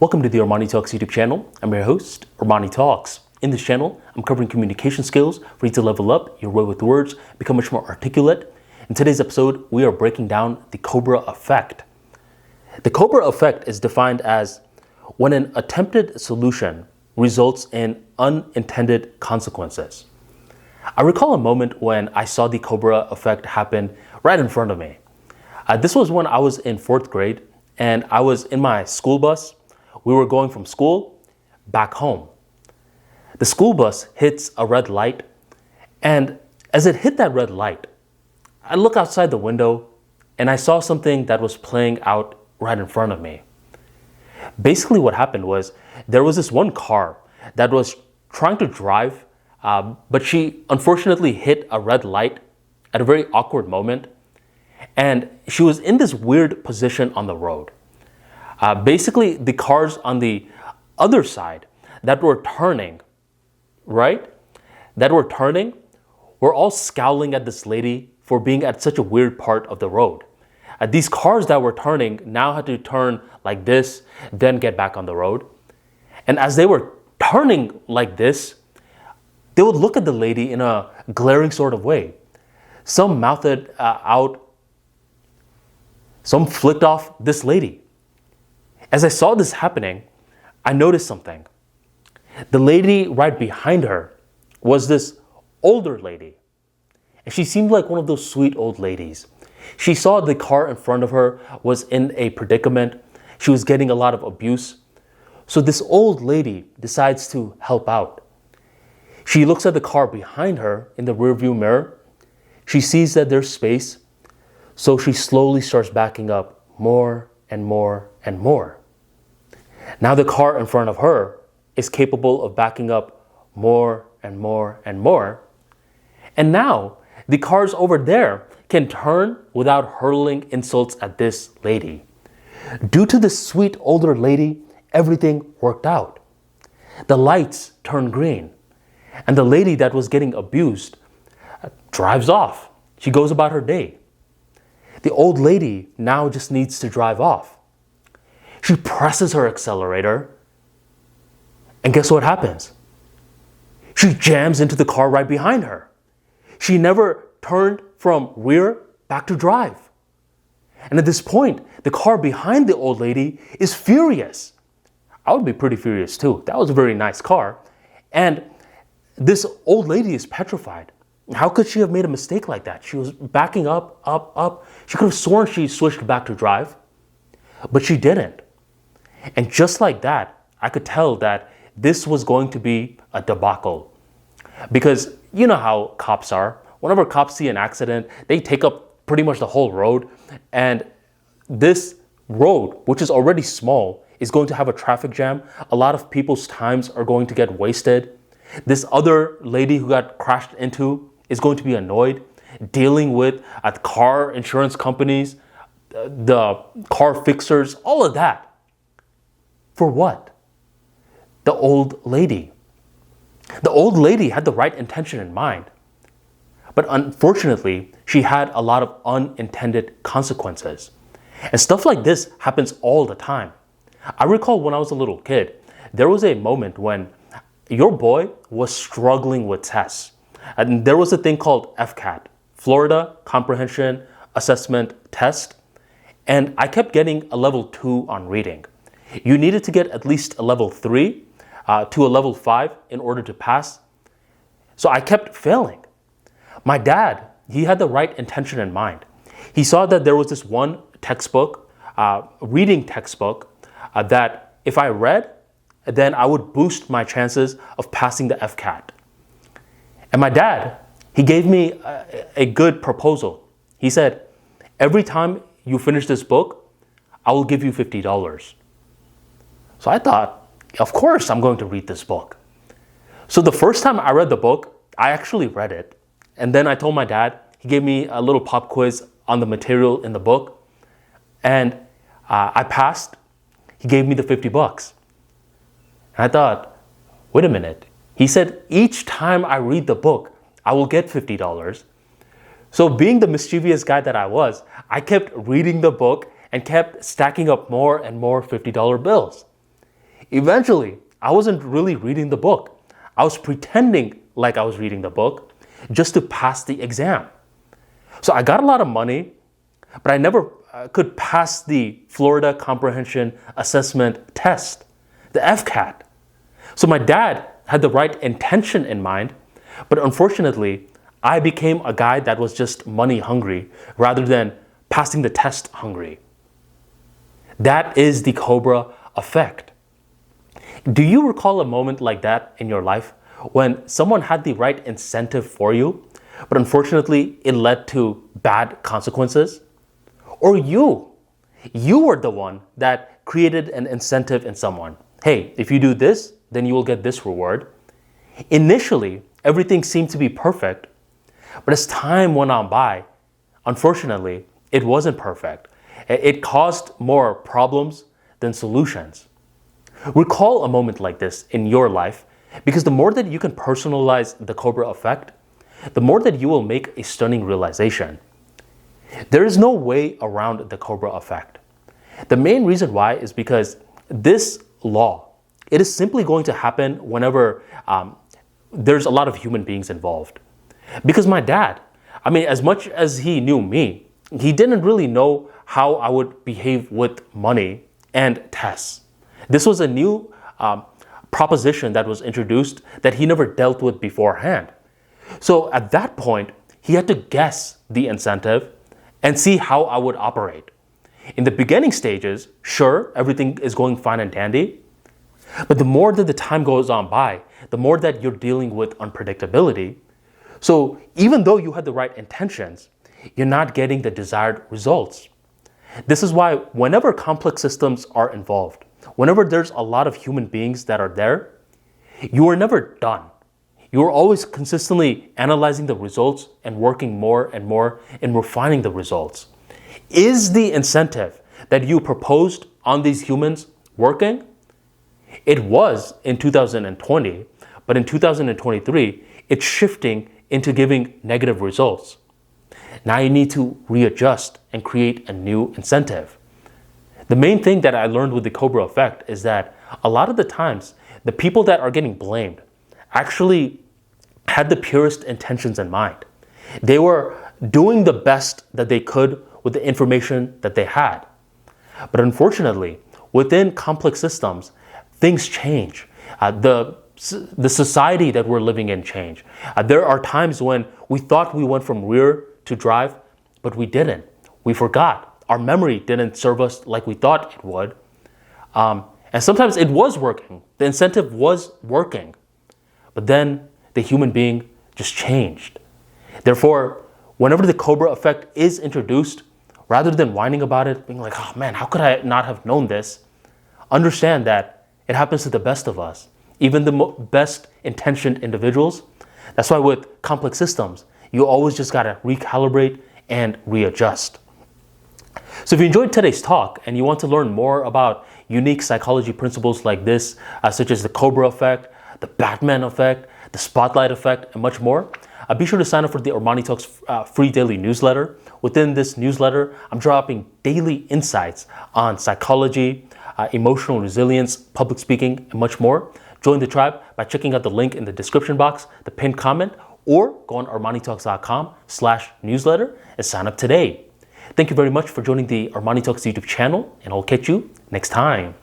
Welcome to the ArmaniTalks YouTube channel. I'm your host, ArmaniTalks. In this channel, I'm covering communication skills for you to level up your way with words, become much more articulate. In today's episode, we are breaking down the Cobra Effect. The Cobra Effect is defined as when an attempted solution results in unintended consequences. I recall a moment when I saw the Cobra Effect happen right in front of me. This was when I was in 4th grade and I was in my school bus. We were going from school back home. The school bus hits a red light, and as it hit that red light, I look outside the window and I saw something that was playing out right in front of me. Basically what happened was there was this one car that was trying to drive, but she unfortunately hit a red light at a very awkward moment, and she was in this weird position on the road. Basically, the cars on the other side that were turning, were all scowling at this lady for being at such a weird part of the road. These cars that were turning now had to turn like this, then get back on the road. And as they were turning like this, they would look at the lady in a glaring sort of way. Some mouthed out, some flicked off this lady. As I saw this happening, I noticed something. The lady right behind her was this older lady. And she seemed like one of those sweet old ladies. She saw the car in front of her was in a predicament. She was getting a lot of abuse. So this old lady decides to help out. She looks at the car behind her in the rearview mirror. She sees that there's space. So she slowly starts backing up more and more and more. Now the car in front of her is capable of backing up more and more and more. And now the cars over there can turn without hurling insults at this lady. Due to this sweet older lady, everything worked out. The lights turn green, and the lady that was getting abused drives off. She goes about her day. The old lady now just needs to drive off. She presses her accelerator, and guess what happens? She jams into the car right behind her. She never turned from rear back to drive. And at this point, the car behind the old lady is furious. I would be pretty furious too. That was a very nice car. And this old lady is petrified. How could she have made a mistake like that? She was backing up, up, up. She could have sworn she switched back to drive, but she didn't. And just like that, I could tell that this was going to be a debacle. Because you know how cops are. Whenever cops see an accident, they take up pretty much the whole road. And this road, which is already small, is going to have a traffic jam. A lot of people's times are going to get wasted. This other lady who got crashed into is going to be annoyed, dealing with car insurance companies, the car fixers, all of that. For what? The old lady. The old lady had the right intention in mind. But unfortunately, she had a lot of unintended consequences. And stuff like this happens all the time. I recall when I was a little kid, there was a moment when your boy was struggling with tests. And there was a thing called FCAT, Florida Comprehension Assessment Test. And I kept getting a level 2 on reading. You needed to get at least a level 3 to a level 5 in order to pass. So I kept failing. My dad, he had the right intention in mind. He saw that there was this one textbook, reading textbook, that if I read, then I would boost my chances of passing the FCAT. And my dad, he gave me a good proposal. He said, every time you finish this book, I will give you $50. So I thought, of course I'm going to read this book. So the first time I read the book, I actually read it. And then I told my dad, he gave me a little pop quiz on the material in the book. And I passed. He gave me the $50. And I thought, wait a minute. He said, each time I read the book, I will get $50. So being the mischievous guy that I was, I kept reading the book and kept stacking up more and more $50 bills. Eventually, I wasn't really reading the book. I was pretending like I was reading the book just to pass the exam. So I got a lot of money, but I never could pass the Florida Comprehension Assessment Test, the FCAT. So my dad had the right intention in mind, but unfortunately, I became a guy that was just money hungry rather than passing the test hungry. That is the Cobra Effect. Do you recall a moment like that in your life when someone had the right incentive for you, but unfortunately it led to bad consequences? Or you were the one that created an incentive in someone. Hey, if you do this, then you will get this reward. Initially, everything seemed to be perfect, but as time went on by, unfortunately, it wasn't perfect. It caused more problems than solutions. Recall a moment like this in your life, because the more that you can personalize the Cobra Effect, the more that you will make a stunning realization. There is no way around the Cobra Effect. The main reason why is because this law, it is simply going to happen whenever there's a lot of human beings involved. Because my dad, as much as he knew me, he didn't really know how I would behave with money and tests. This was a new proposition that was introduced that he never dealt with beforehand. So at that point, he had to guess the incentive and see how I would operate. In the beginning stages, sure, everything is going fine and dandy. But the more that the time goes on by, the more that you're dealing with unpredictability. So even though you had the right intentions, you're not getting the desired results. This is why whenever complex systems are involved, whenever there's a lot of human beings that are there, you are never done. You are always consistently analyzing the results and working more and more in refining the results. Is the incentive that you proposed on these humans working? It was in 2020, but in 2023, it's shifting into giving negative results. Now you need to readjust and create a new incentive. The main thing that I learned with the Cobra Effect is that a lot of the times, the people that are getting blamed actually had the purest intentions in mind. They were doing the best that they could with the information that they had. But unfortunately, within complex systems, things change. The society that we're living in change. There are times when we thought we went from rear to drive, but we didn't. We forgot. Our memory didn't serve us like we thought it would. And sometimes it was working. The incentive was working. But then the human being just changed. Therefore, whenever the Cobra Effect is introduced, rather than whining about it, being like, oh man, how could I not have known this? Understand that it happens to the best of us, even the best intentioned individuals. That's why with complex systems, you always just gotta recalibrate and readjust. So if you enjoyed today's talk and you want to learn more about unique psychology principles like this, such as the Cobra Effect, the Batman Effect, the Spotlight Effect, and much more, be sure to sign up for the ArmaniTalks free daily newsletter. Within this newsletter, I'm dropping daily insights on psychology, emotional resilience, public speaking, and much more. Join the tribe by checking out the link in the description box, the pinned comment, or go on ArmaniTalks.com/newsletter and sign up today. Thank you very much for joining the ArmaniTalks YouTube channel, and I'll catch you next time.